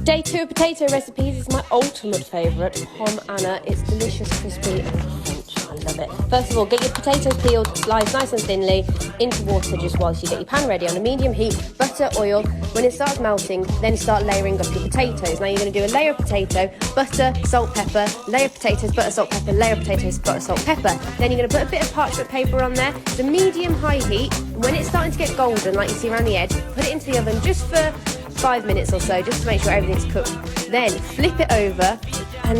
Day 2 of potato recipes is my ultimate favourite, Pom Anna. It's delicious, crispy and crunch. I love it. First of all, get your potatoes peeled, sliced nice and thinly, into water just whilst you get your pan ready on a medium heat, butter, oil. When it starts melting, then start layering up your potatoes. Now you're going to do a layer of potato, butter, salt, pepper, layer of potatoes, butter, salt, pepper, layer of potatoes, butter, salt, pepper. Then you're going to put a bit of parchment paper on there. It's a medium-high heat. When it's starting to get golden, like you see around the edge, put it into the oven just for 5 minutes or so, just to make sure everything's cooked. Then flip it over, and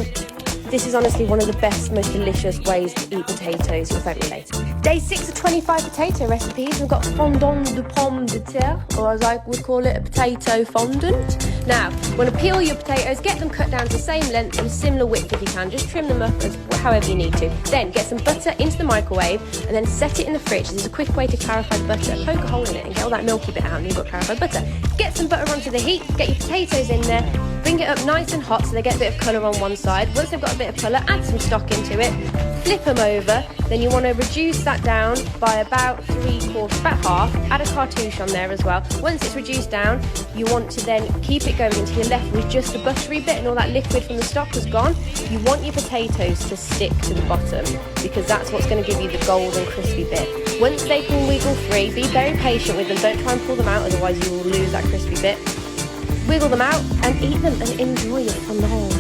this is honestly one of the best, most delicious ways to eat potatoes. You'll thank me later. Day 6 of 25 potato recipes. We've got fondant de pomme de terre, or as I would call it, a potato fondant. Now, you want to peel your potatoes, get them cut down to the same length and similar width if you can. Just trim them up as however you need to. Then get some butter into the microwave and then set it in the fridge. This is a quick way to clarify the butter. Poke a hole in it and get all that milky bit out and you've got clarified butter. Get some butter onto the heat, get your potatoes in there, bring it up nice and hot so they get a bit of colour on one side. Once they've got a bit of colour, add some stock into it, flip them over. Then you want to reduce that down by about about half. Add a cartouche on there as well. Once it's reduced down, you want to then keep it going until you're left with just the buttery bit and all that liquid from the stock has gone. You want your potatoes to stick to the bottom because that's what's going to give you the golden crispy bit. Once they can wiggle free, be very patient with them. Don't try and pull them out, otherwise you will lose that crispy bit. Wiggle them out and eat them and enjoy it from the whole.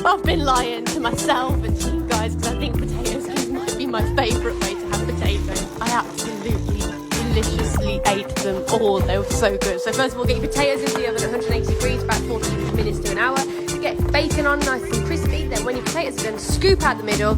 I've been lying to myself and to you guys because I think potatoes might be my favourite way to have potatoes. I absolutely deliciously ate them all. They were so good. So first of all, get your potatoes into the oven at 180 degrees, about 40 minutes to an hour. Get bacon on nice and crispy. Then when your potatoes are done, scoop out the middle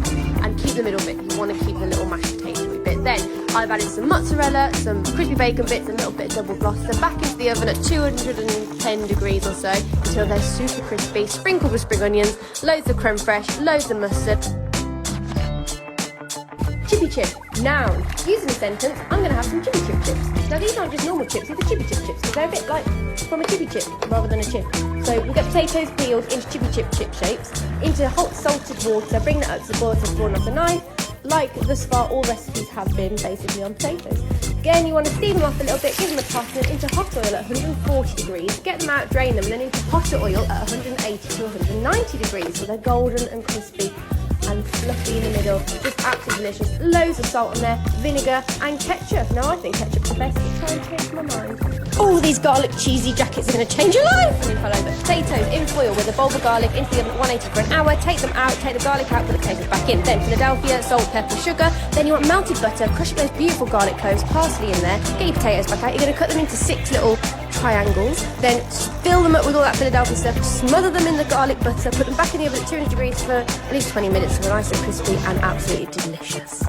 and keep the middle bit. You want to keep the little mashed potato bit. Then I've added some mozzarella, some crispy bacon bits, a little bit of double gloss. Then back into the oven at 210 degrees or so until they're super crispy. Sprinkled with spring onions, loads of creme fraiche, loads of mustard. Chippy chip. Noun. Using a sentence, I'm going to have some chippy chip chips. Now these aren't just normal chips, these are chippy chip chips because they're a bit like from a chippy chip rather than a chip. So we'll get potatoes peeled into chippy chip shapes, into hot salted water, bring that up to the boil to spoon off a knife. Like thus far all recipes have been basically on potatoes. Again, you want to steam them off a little bit, give them a toss, and into hot oil at 140 degrees. Get them out, drain them, and then into hotter oil at 180 to 190 degrees so they're golden and crispy and fluffy in the middle. Just absolutely delicious. Loads of salt on there, vinegar and ketchup. Now I think ketchup's the best, but try and change my mind. All these garlic cheesy jackets are going to change your life. And then follow the potatoes in foil with a bulb of garlic into the oven at 180 for an hour. Take them out, take the garlic out, put the potatoes back in. Then Philadelphia, salt, pepper, sugar. Then you want melted butter, crush up those beautiful garlic cloves, parsley in there. Get your potatoes back out. You're going to cut them into 6 little triangles. Then fill them up with all that Philadelphia stuff. Smother them in the garlic butter. Put them back in the oven at 200 degrees for at least 20 minutes so they're nice and crispy and absolutely delicious.